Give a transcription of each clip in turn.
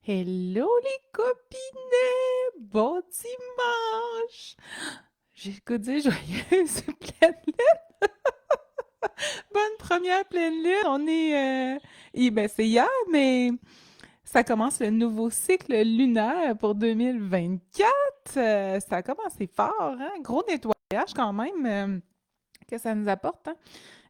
Hello les copines! Bon dimanche! J'ai le goût de dire joyeuse pleine lune! Bonne première pleine lune! Ben c'est hier, mais ça commence le nouveau cycle lunaire pour 2024. Ça a commencé fort, hein? Gros nettoyage quand même que ça nous apporte, hein?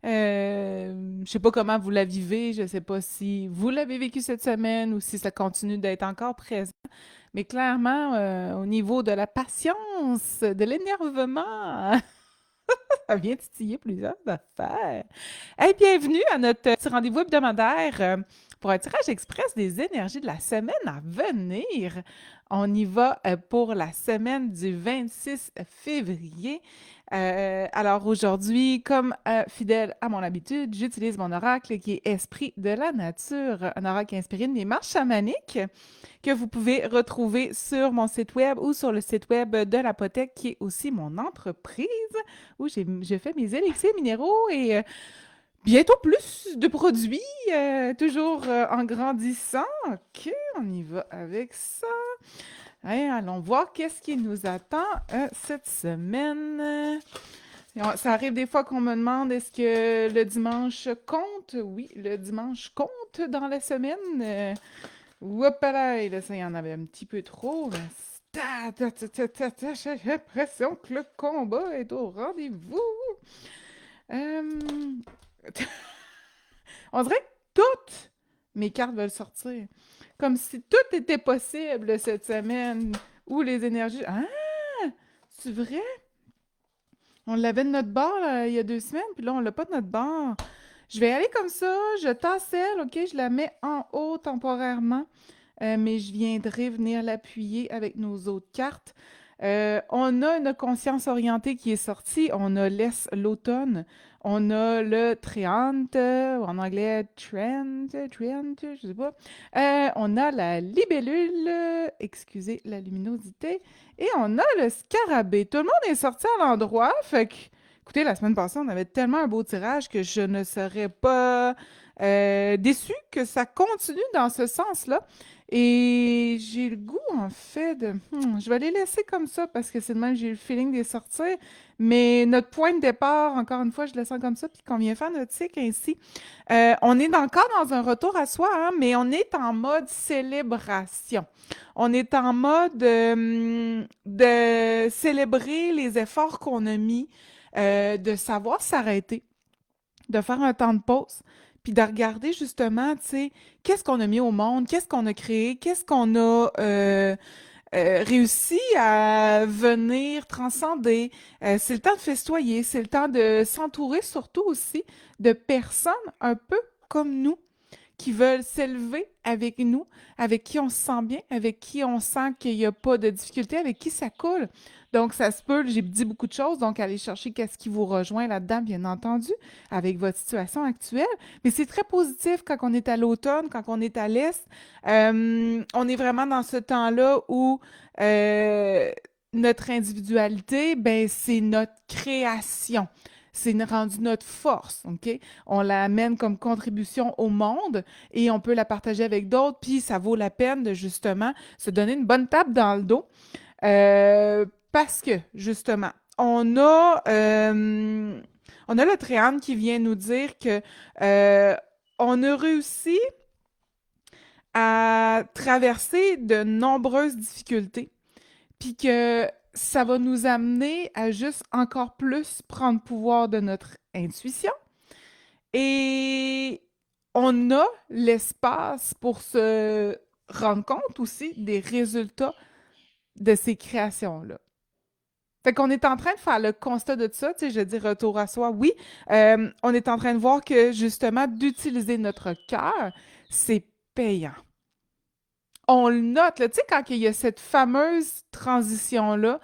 Je sais pas comment vous la vivez, je sais pas si vous l'avez vécu cette semaine ou si ça continue d'être encore présent. Mais clairement, au niveau de la patience, de l'énervement, ça vient titiller plusieurs affaires. Hey, bienvenue à notre petit rendez-vous hebdomadaire pour un tirage express des énergies de la semaine à venir. On y va pour la semaine du 26 février. Alors aujourd'hui, comme fidèle à mon habitude, j'utilise mon oracle qui est Esprit de la nature, un oracle inspiré de mes marches chamaniques que vous pouvez retrouver sur mon site web ou sur le site web de l'Apothèque, qui est aussi mon entreprise, où je fais mes élixirs minéraux et bientôt plus de produits, toujours en grandissant. OK, on y va avec ça. Hein, allons voir qu'est-ce qui nous attend cette semaine. Ça arrive des fois qu'on me demande est-ce que le dimanche compte? Oui, le dimanche compte dans la semaine. Là, ça y en avait un petit peu trop. Mais j'ai l'impression que le combat est au rendez-vous. Euh, On dirait que toutes mes cartes veulent sortir. Comme si tout était possible cette semaine. Ou les énergies. Ah! C'est vrai? On l'avait de notre bord il y a 2 semaines, puis là, on l'a pas de notre bord. Je vais aller comme ça. Je tasselle, OK? Je la mets en haut temporairement. Mais je viendrai venir l'appuyer avec nos autres cartes. On a une conscience orientée qui est sortie. On a Laisse l'automne. On a le Tréante, ou en anglais Treant, je sais pas. On a la libellule, excusez la luminosité. Et on a le scarabée. Tout le monde est sorti à l'endroit. Fait que, écoutez, la semaine passée, on avait tellement un beau tirage que je ne serais pas déçue que ça continue dans ce sens-là. Et j'ai le goût, en fait, je vais les laisser comme ça parce que c'est de même que j'ai le feeling de les sortir. Mais notre point de départ, encore une fois, je le sens comme ça, puis qu'on vient faire notre cycle ainsi. On est encore dans un retour à soi, hein, mais on est en mode célébration. On est en mode de célébrer les efforts qu'on a mis, de savoir s'arrêter, de faire un temps de pause, puis de regarder justement, tu sais, qu'est-ce qu'on a mis au monde, qu'est-ce qu'on a créé, qu'est-ce qu'on a réussi à venir transcender. C'est le temps de festoyer, c'est le temps de s'entourer surtout aussi de personnes un peu comme nous qui veulent s'élever avec nous, avec qui on se sent bien, avec qui on sent qu'il n'y a pas de difficulté, avec qui ça coule. Donc, ça se peut, j'ai dit beaucoup de choses, donc allez chercher qu'est-ce qui vous rejoint là-dedans, bien entendu, avec votre situation actuelle. Mais c'est très positif quand on est à l'automne, quand on est à l'est. On est vraiment dans ce temps-là où notre individualité, ben, c'est notre création. C'est rendu notre force, OK? On la amène comme contribution au monde et on peut la partager avec d'autres, puis ça vaut la peine de justement se donner une bonne tape dans le dos parce que justement, on a le Tréante qui vient nous dire que on a réussi à traverser de nombreuses difficultés, puis que ça va nous amener à juste encore plus prendre pouvoir de notre intuition et on a l'espace pour se rendre compte aussi des résultats de ces créations-là. Fait qu'on est en train de faire le constat de ça, tu sais, je dis retour à soi, oui. On est en train de voir que justement, d'utiliser notre cœur, c'est payant. On le note, là, tu sais, quand il y a cette fameuse transition-là,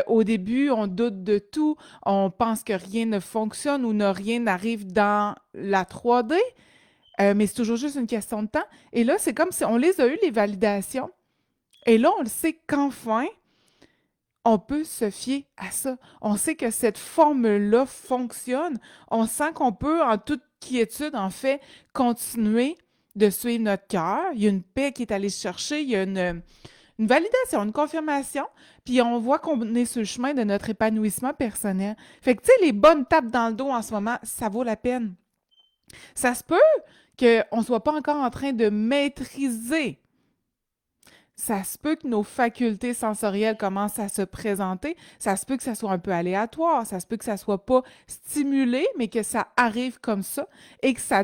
au début, on doute de tout, on pense que rien ne fonctionne ou rien n'arrive dans la 3D. Mais c'est toujours juste une question de temps. Et là, c'est comme si on les a eu, les validations. Et là, on le sait qu'enfin, on peut se fier à ça. On sait que cette forme-là fonctionne. On sent qu'on peut, en toute quiétude, en fait, continuer de suivre notre cœur, il y a une paix qui est allée se chercher, il y a une validation, une confirmation, puis on voit qu'on est sur le chemin de notre épanouissement personnel. Fait que, tu sais, les bonnes tapes dans le dos en ce moment, ça vaut la peine. Ça se peut qu'on ne soit pas encore en train de maîtriser. Ça se peut que nos facultés sensorielles commencent à se présenter. Ça se peut que ça soit un peu aléatoire. Ça se peut que ça soit pas stimulé, mais que ça arrive comme ça et que ça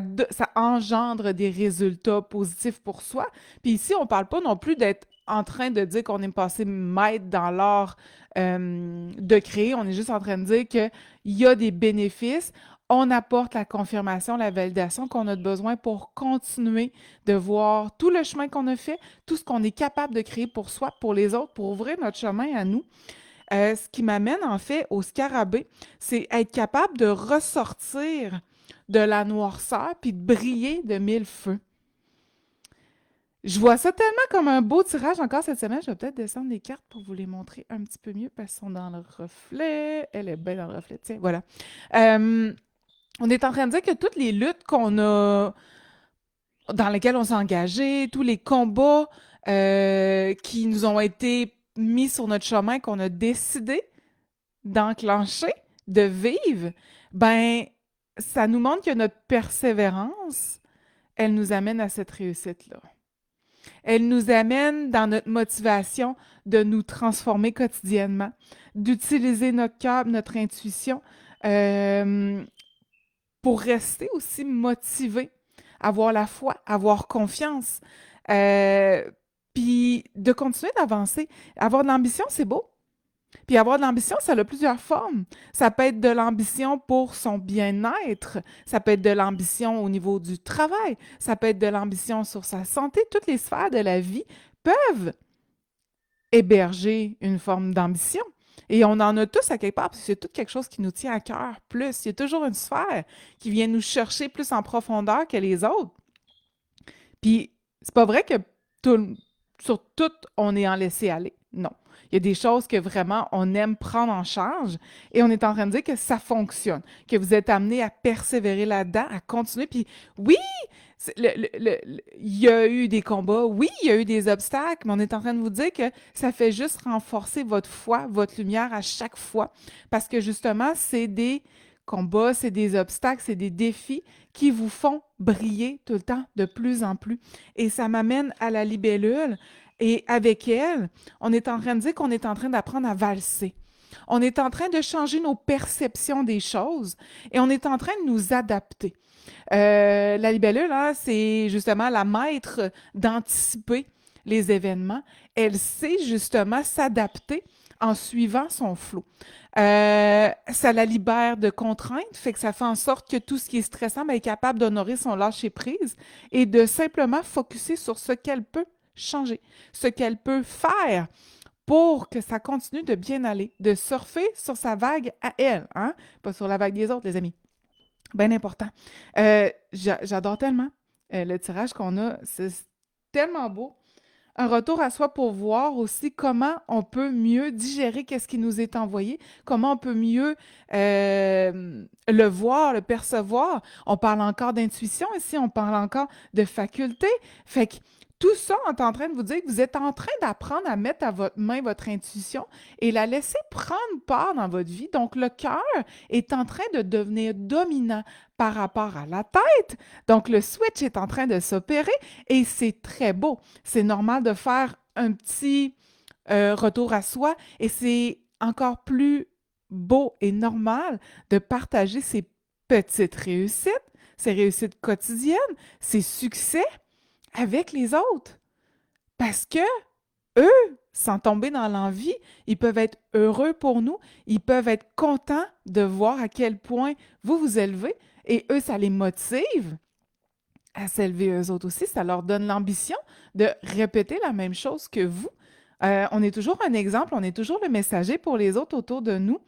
engendre des résultats positifs pour soi. Puis ici, on parle pas non plus d'être en train de dire qu'on est passé maître dans l'art de créer. On est juste en train de dire qu'il y a des bénéfices. On apporte la confirmation, la validation qu'on a besoin pour continuer de voir tout le chemin qu'on a fait, tout ce qu'on est capable de créer pour soi, pour les autres, pour ouvrir notre chemin à nous. Ce qui m'amène en fait au scarabée, c'est être capable de ressortir de la noirceur puis de briller de mille feux. Je vois ça tellement comme un beau tirage encore cette semaine. Je vais peut-être descendre les cartes pour vous les montrer un petit peu mieux parce qu'elles sont dans le reflet. Elle est bien dans le reflet. Tiens, voilà. On est en train de dire que toutes les luttes qu'on a, dans lesquelles on s'est engagé, tous les combats qui nous ont été mis sur notre chemin, qu'on a décidé d'enclencher, de vivre, ben, ça nous montre que notre persévérance, elle nous amène à cette réussite-là. Elle nous amène dans notre motivation de nous transformer quotidiennement, d'utiliser notre cœur, notre intuition pour rester aussi motivé, avoir la foi, avoir confiance, puis de continuer d'avancer. Avoir de l'ambition, c'est beau. Puis avoir de l'ambition, ça a plusieurs formes. Ça peut être de l'ambition pour son bien-être, ça peut être de l'ambition au niveau du travail, ça peut être de l'ambition sur sa santé. Toutes les sphères de la vie peuvent héberger une forme d'ambition. Et on en a tous à quelque part, parce que c'est tout quelque chose qui nous tient à cœur plus. Il y a toujours une sphère qui vient nous chercher plus en profondeur que les autres. Puis, c'est pas vrai que sur tout, on est en laisser-aller. Non. Il y a des choses que vraiment on aime prendre en charge et on est en train de dire que ça fonctionne, que vous êtes amené à persévérer là-dedans, à continuer. Puis oui, il y a eu des combats, oui, il y a eu des obstacles, mais on est en train de vous dire que ça fait juste renforcer votre foi, votre lumière à chaque fois. Parce que justement, c'est des combats, c'est des obstacles, c'est des défis qui vous font briller tout le temps de plus en plus. Et ça m'amène à la libellule. Et avec elle, on est en train de dire qu'on est en train d'apprendre à valser. On est en train de changer nos perceptions des choses et on est en train de nous adapter. La libellule, là, c'est justement la maître d'anticiper les événements. Elle sait justement s'adapter en suivant son flot. Ça la libère de contraintes, fait que ça fait en sorte que tout ce qui est stressant, ben, elle est capable d'honorer son lâcher-prise et de simplement focuser sur ce qu'elle peut changer, ce qu'elle peut faire pour que ça continue de bien aller, de surfer sur sa vague à elle, hein? Pas sur la vague des autres, les amis. Bien important. J'adore tellement le tirage qu'on a. C'est tellement beau. Un retour à soi pour voir aussi comment on peut mieux digérer qu'est-ce qui nous est envoyé, comment on peut mieux le voir, le percevoir. On parle encore d'intuition ici, on parle encore de faculté. Fait que tout ça, on est en train de vous dire que vous êtes en train d'apprendre à mettre à votre main votre intuition et la laisser prendre part dans votre vie. Donc, le cœur est en train de devenir dominant par rapport à la tête. Donc, le switch est en train de s'opérer et c'est très beau. C'est normal de faire un petit retour à soi et c'est encore plus beau et normal de partager ses petites réussites, ses réussites quotidiennes, ses succès avec les autres. Parce que eux, sans tomber dans l'envie, ils peuvent être heureux pour nous, ils peuvent être contents de voir à quel point vous vous élevez et eux, ça les motive à s'élever eux autres aussi. Ça leur donne l'ambition de répéter la même chose que vous. On est toujours un exemple, on est toujours le messager pour les autres autour de nous.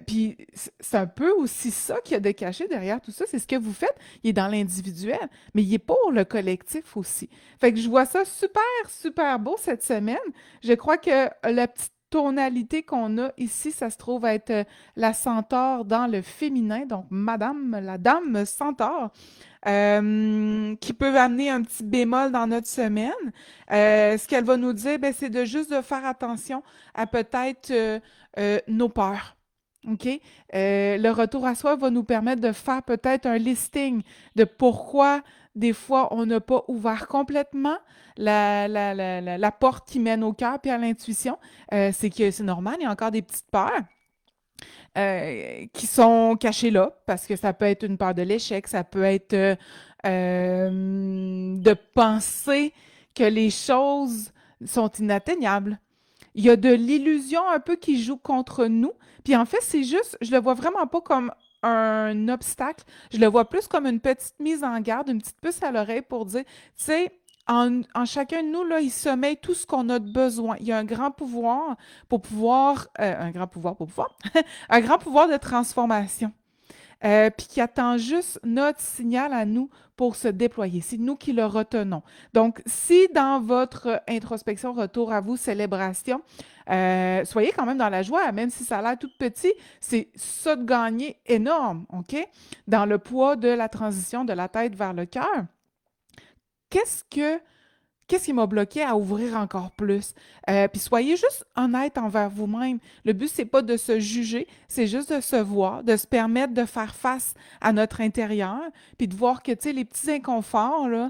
Puis c'est un peu aussi ça qu'il y a de caché derrière tout ça. C'est ce que vous faites. Il est dans l'individuel, mais il est pour le collectif aussi. Fait que je vois ça super, super beau cette semaine. Je crois que la petite tonalité qu'on a ici, ça se trouve être la centaure dans le féminin. Donc, Madame, la dame centaure. qui peut amener un petit bémol dans notre semaine. Ce qu'elle va nous dire, ben, c'est de juste de faire attention à peut-être nos peurs. OK? Le retour à soi va nous permettre de faire peut-être un listing de pourquoi des fois on n'a pas ouvert complètement la porte qui mène au cœur puis à l'intuition. C'est que c'est normal, il y a encore des petites peurs qui sont cachés là, parce que ça peut être une peur de l'échec, ça peut être de penser que les choses sont inatteignables. Il y a de l'illusion un peu qui joue contre nous. Puis en fait, c'est juste, je le vois vraiment pas comme un obstacle, je le vois plus comme une petite mise en garde, une petite puce à l'oreille pour dire, tu sais, en chacun de nous, là, il sommeille tout ce qu'on a de besoin. Il y a un grand pouvoir pour pouvoir, un grand pouvoir pour pouvoir, un grand pouvoir de transformation. Puis qui attend juste notre signal à nous pour se déployer. C'est nous qui le retenons. Donc, si dans votre introspection, retour à vous, célébration, soyez quand même dans la joie, même si ça a l'air tout petit, c'est ça de gagner énorme, OK? Dans le poids de la transition de la tête vers le cœur. Qu'est-ce que Qu'est-ce qui m'a bloqué à ouvrir encore plus? Puis soyez juste honnête envers vous-même. Le but, c'est pas de se juger, c'est juste de se voir, de se permettre de faire face à notre intérieur, puis de voir que, tu sais, les petits inconforts, là,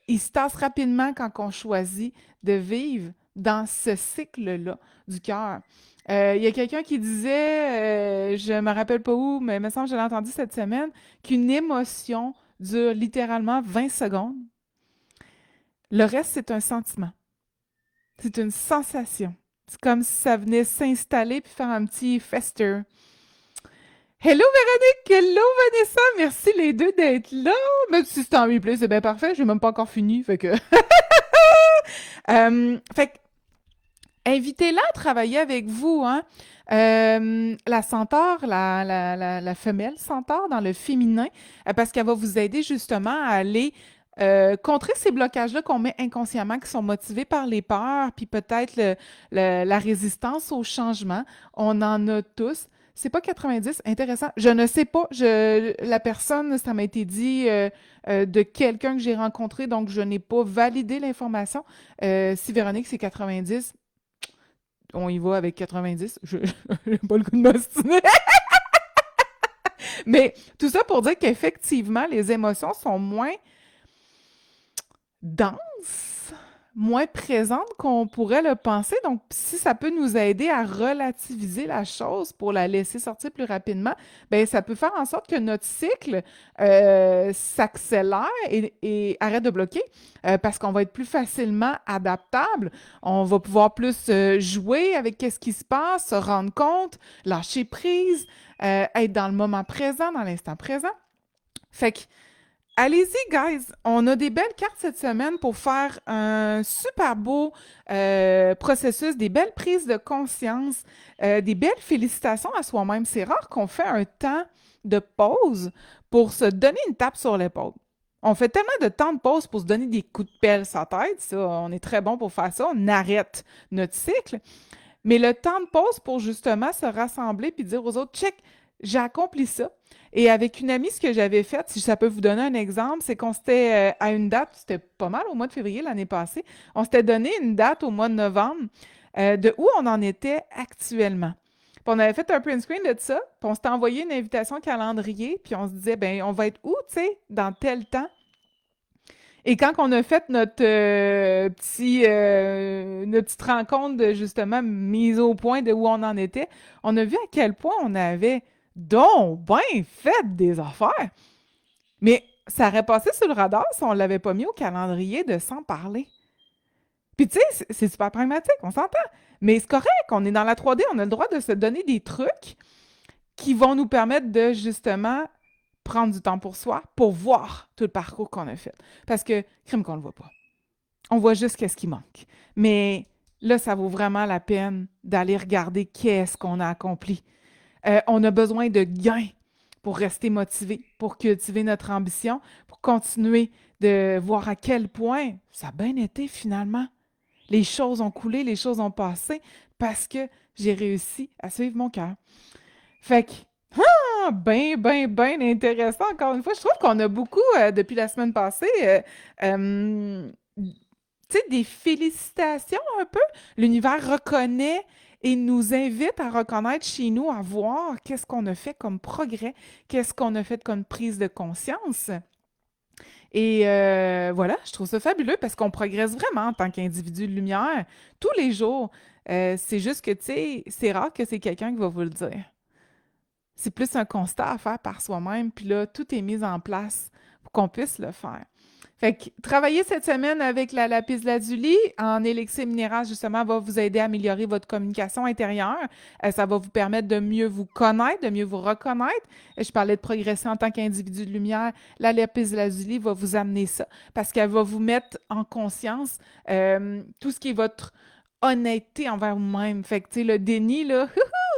ils se tassent rapidement quand on choisit de vivre dans ce cycle-là du cœur. Il y a quelqu'un qui disait, je me rappelle pas où, mais il me semble que je l'ai entendu cette semaine, qu'une émotion dure littéralement 20 secondes. Le reste, c'est un sentiment. C'est une sensation. C'est comme si ça venait s'installer puis faire un petit fester. Hello Véronique! Hello Vanessa! Merci les deux d'être là! Même si c'est en replay, c'est bien parfait. Je n'ai même pas encore fini. Fait que. Fait que, invitez-la à travailler avec vous, hein? La centaure, la femelle centaure dans le féminin, parce qu'elle va vous aider justement à aller contrer ces blocages-là qu'on met inconsciemment, qui sont motivés par les peurs, puis peut-être la résistance au changement. On en a tous. C'est pas 90, intéressant. Je ne sais pas. La personne, ça m'a été dit de quelqu'un que j'ai rencontré, donc je n'ai pas validé l'information. Si Véronique, c'est 90, on y va avec 90. Je n'ai pas le goût de m'ostiner. Mais tout ça pour dire qu'effectivement, les émotions sont moins denses, moins présentes qu'on pourrait le penser. Donc, si ça peut nous aider à relativiser la chose pour la laisser sortir plus rapidement, bien, ça peut faire en sorte que notre cycle s'accélère et arrête de bloquer parce qu'on va être plus facilement adaptable. On va pouvoir plus jouer avec ce qui se passe, se rendre compte, lâcher prise, être dans le moment présent, dans l'instant présent. Fait que allez-y, guys! On a des belles cartes cette semaine pour faire un super beau processus, des belles prises de conscience, des belles félicitations à soi-même. C'est rare qu'on fait un temps de pause pour se donner une tape sur l'épaule. On fait tellement de temps de pause pour se donner des coups de pelle sur la tête, ça, on est très bon pour faire ça, on arrête notre cycle. Mais le temps de pause pour justement se rassembler puis dire aux autres, check, j'ai accompli ça. Et avec une amie, ce que j'avais fait, si ça peut vous donner un exemple, c'est qu'on s'était, à une date, c'était pas mal au mois de février l'année passée, on s'était donné une date au mois de novembre de où on en était actuellement. Puis on avait fait un print screen de ça, puis on s'était envoyé une invitation calendrier, puis on se disait, ben on va être où, tu sais, dans tel temps? Et quand on a fait notre petite rencontre de justement mise au point de où on en était, on a vu à quel point on avait donc bien fait des affaires. Mais ça aurait passé sur le radar si on ne l'avait pas mis au calendrier de s'en parler. Puis tu sais, c'est super pragmatique, on s'entend. Mais c'est correct, on est dans la 3D, on a le droit de se donner des trucs qui vont nous permettre de justement prendre du temps pour soi, pour voir tout le parcours qu'on a fait. Parce que, crime qu'on ne le voit pas. On voit juste qu'est-ce qui manque. Mais là, ça vaut vraiment la peine d'aller regarder qu'est-ce qu'on a accompli. On a besoin de gains pour rester motivé, pour cultiver notre ambition, pour continuer de voir à quel point ça a bien été finalement. Les choses ont coulé, les choses ont passé parce que j'ai réussi à suivre mon cœur. Fait que, bien, bien, bien intéressant. Encore une fois, je trouve qu'on a beaucoup, depuis la semaine passée, euh, tu sais, des félicitations un peu. L'univers reconnaît et nous invite à reconnaître chez nous, à voir qu'est-ce qu'on a fait comme progrès, qu'est-ce qu'on a fait comme prise de conscience. Et voilà, je trouve ça fabuleux parce qu'on progresse vraiment en tant qu'individu de lumière tous les jours. C'est juste que, tu sais, c'est rare que c'est quelqu'un qui va vous le dire. C'est plus un constat à faire par soi-même, puis là, tout est mis en place pour qu'on puisse le faire. Fait que travailler cette semaine avec la lapis lazuli en élixir minéral, justement, va vous aider à améliorer votre communication intérieure. Ça va vous permettre de mieux vous connaître, de mieux vous reconnaître. Je parlais de progresser en tant qu'individu de lumière. La lapis lazuli va vous amener ça parce qu'elle va vous mettre en conscience tout ce qui est votre honnêteté envers vous-même. Fait que, tu sais, le déni, là,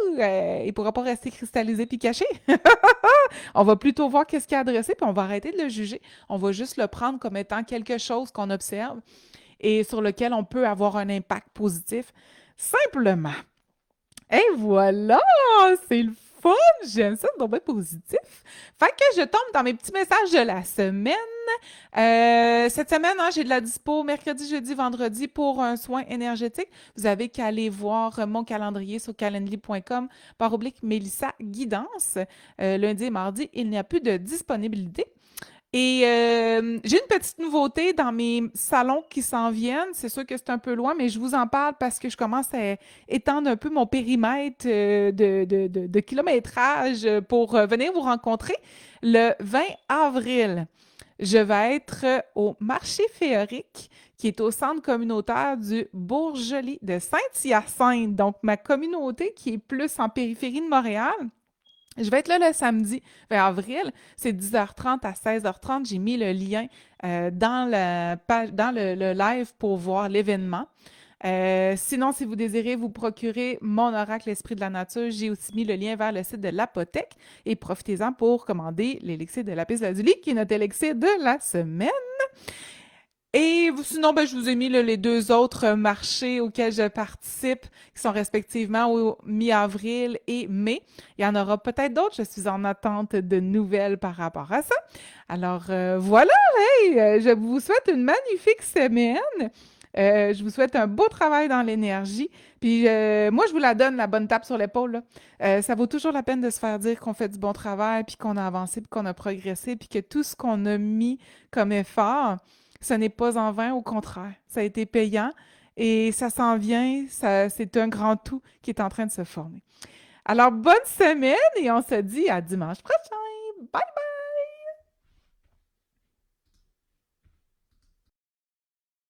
il ne pourra pas rester cristallisé puis caché. On va plutôt voir qu'est-ce qui est adressé, puis on va arrêter de le juger. On va juste le prendre comme étant quelque chose qu'on observe et sur lequel on peut avoir un impact positif, simplement. Et voilà, c'est le fun! J'aime ça, c'est donc bien positif. Fait que je tombe dans mes petits messages de la semaine. Cette semaine, hein, j'ai de la dispo mercredi, jeudi, vendredi pour un soin énergétique. Vous avez qu'à aller voir mon calendrier sur calendly.com /Mélissa Guidance. Lundi et mardi, il n'y a plus de disponibilité. Et j'ai une petite nouveauté dans mes salons qui s'en viennent. C'est sûr que c'est un peu loin, mais je vous en parle parce que je commence à étendre un peu mon périmètre de kilométrage pour venir vous rencontrer le 20 avril. Je vais être au marché féerique qui est au centre communautaire du Bourgelis de Saint-Hyacinthe. Donc, ma communauté qui est plus en périphérie de Montréal. Je vais être là le samedi 20 avril. C'est 10h30 à 16h30. J'ai mis le lien dans la page, dans le live pour voir l'événement. Sinon, si vous désirez vous procurer mon oracle Esprit de la nature, j'ai aussi mis le lien vers le site de l'Apothèque et profitez-en pour commander l'élixir de lapis lazuli qui est notre élixir de la semaine. Et sinon, ben, je vous ai mis là, les deux autres marchés auxquels je participe, qui sont respectivement au mi-avril et mai. Il y en aura peut-être d'autres. Je suis en attente de nouvelles par rapport à ça. Alors voilà, hey, je vous souhaite une magnifique semaine. Je vous souhaite un beau travail dans l'énergie. Puis moi, je vous la donne, la bonne tape sur l'épaule, là. Ça vaut toujours la peine de se faire dire qu'on fait du bon travail, puis qu'on a avancé, puis qu'on a progressé, puis que tout ce qu'on a mis comme effort, ce n'est pas en vain, au contraire. Ça a été payant et ça s'en vient. C'est un grand tout qui est en train de se former. Alors, bonne semaine et on se dit à dimanche prochain. Bye!